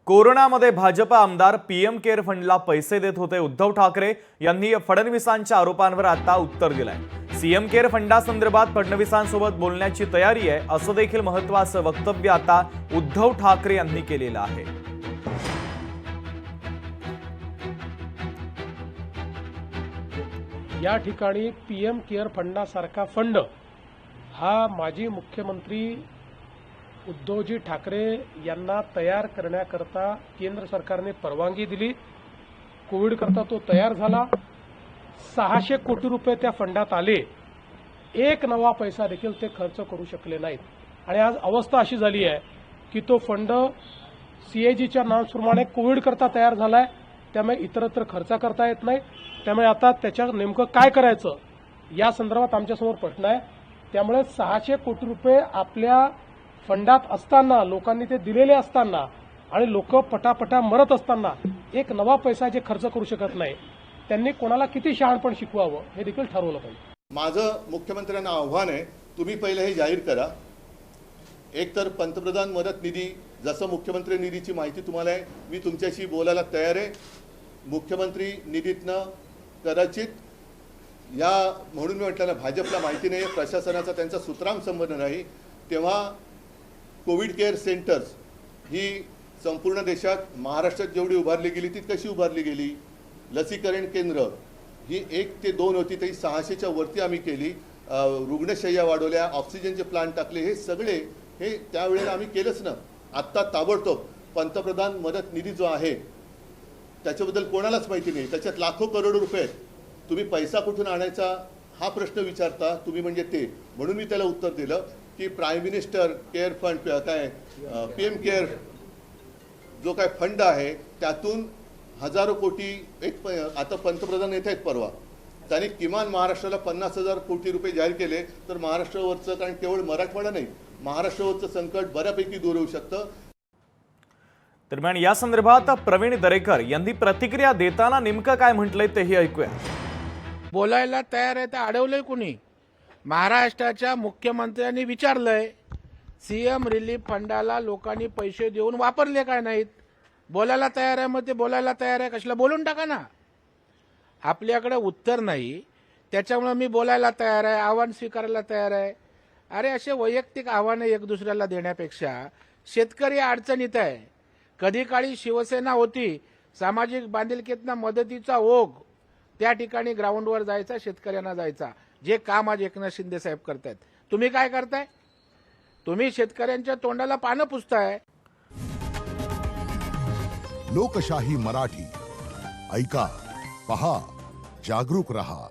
कोरोनामध्ये भाजप आमदार PM care फंडला पैसे देत होते उद्धव ठाकरे यांनी फडणवीसांच्या आरोपांवर आता उत्तर दिलंय। सीएम केअर फंडासंदर्भात फडणवीसांसोबत बोलण्याची तयारी आहे असं देखील महत्त्वाचं वक्तव्य आता उद्धव ठाकरे यांनी केलेलं आहे। या ठिकाणी पीएम केअर फंडासारखा फंड हा माजी मुख्यमंत्री उद्धवजी ठाकरे यांना तयार करण्याकरता केंद्र सरकारने परवानगी दिली। कोविड करता तो तयार झाला। 600 कोटी रुपये त्या फंडात आले। एक नवा पैसा देखील ते खर्च करू शकले नाहीत आणि आज अवस्था अशी झाली आहे की तो फंड सीएजीच्या नॉर्म्सप्रमाणे कोविड करता तयार झालाय, त्यामुळे इतरत्र खर्च करता येत नाही। त्यामुळे आता त्याच्या नेमकं काय करायचं या संदर्भात आमच्यासमोर प्रश्न आहे। त्यामुळे 600 कोटी रुपये आपल्या फंडात असताना, लोकांनी ते दिलेले असताना आणि लोक पटापटा मरत असताना एक नवा पैसा जे खर्च करू शकत नाही, त्यांनी कोणाला किती शहाणपण शिकवावं हे देखील ठरवलं पाहिजे। माझं मुख्यमंत्र्यांना आव्हान आहे, तुम्ही पहिले हे जाहीर करा। एकतर पंतप्रधान मदत निधी, जसं मुख्यमंत्री निधीची माहिती तुम्हाला आहे, मी तुमच्याशी बोलायला तयार आहे। मुख्यमंत्री निधीतनं कदाचित या म्हणून मी म्हटलं ना, भाजपला माहिती नाही, प्रशासनाचा त्यांचा सुतराम संबंध नाही, तेव्हा कोविड केअर सेंटर्स ही संपूर्ण देशात, महाराष्ट्रात जेवढी उभारली गेली ती कशी उभारली गेली, लसीकरण केंद्र ही 1 ते 2 होती, ती 600च्या वरती आम्ही केली। रुग्णशय्या वाढवल्या, ऑक्सिजनचे प्लांट टाकले, हे सगळे हे त्यावेळेला आम्ही केलंच ना। आत्ता ताबडतोब पंतप्रधान मदत निधी जो आहे त्याच्याबद्दल कोणालाच माहिती नाही, त्याच्यात लाखो करोडो रुपये आहेत। तुम्ही पैसा कुठून आणायचा हा प्रश्न विचारता, तुम्ही म्हणजे ते, म्हणून मी त्याला उत्तर दिलं की प्राईम मिनिस्टर केअर फंड काय पीएम केअर जो काय फंड आहे त्यातून हजारो कोटी, आता पंतप्रधान येत आहेत परवा, त्यांनी किमान महाराष्ट्राला 50,000 कोटी रुपये जाहीर केले, तर महाराष्ट्रावरचं, कारण केवळ मराठवाडा नाही, महाराष्ट्रावरचं संकट बऱ्यापैकी दूर होऊ शकतं। दरम्यान या संदर्भात प्रवीण दरेकर यांनी प्रतिक्रिया देताना नेमकं काय म्हटलंय तेही ऐकूया। बोलायला तयार आहे तर अडवलंय कुणी? महाराष्ट्राच्या मुख्यमंत्र्यांनी विचारलंय, सीएम रिलीफ फंडाला लोकांनी पैसे देऊन वापरले काय नाहीत? बोलायला तयार आहे, मग ते बोलायला तयार आहे, कशाला बोलून टाका ना। आपल्याकडे उत्तर नाही, त्याच्यामुळे मी बोलायला तयार आहे, आव्हान स्वीकारायला तयार आहे। अरे असे वैयक्तिक आव्हाने एक दुसऱ्याला देण्यापेक्षा शेतकरी अडचणीत आहे। कधी काळी शिवसेना होती, सामाजिक बांधिलकीतनं मदतीचा ओघ, त्या ठिकाणी ग्राउंडवर जायचा, शेतकऱ्यांना जायचा, जे काम आज एकनाथ शिंदे साहेब करतायत। तुम्ही काय करताय? तुम्ही शेतकऱ्यांच्या तोंडाला पानं पुसताय। लोकशाही मराठी ऐका, पहा, जागरूक रहा।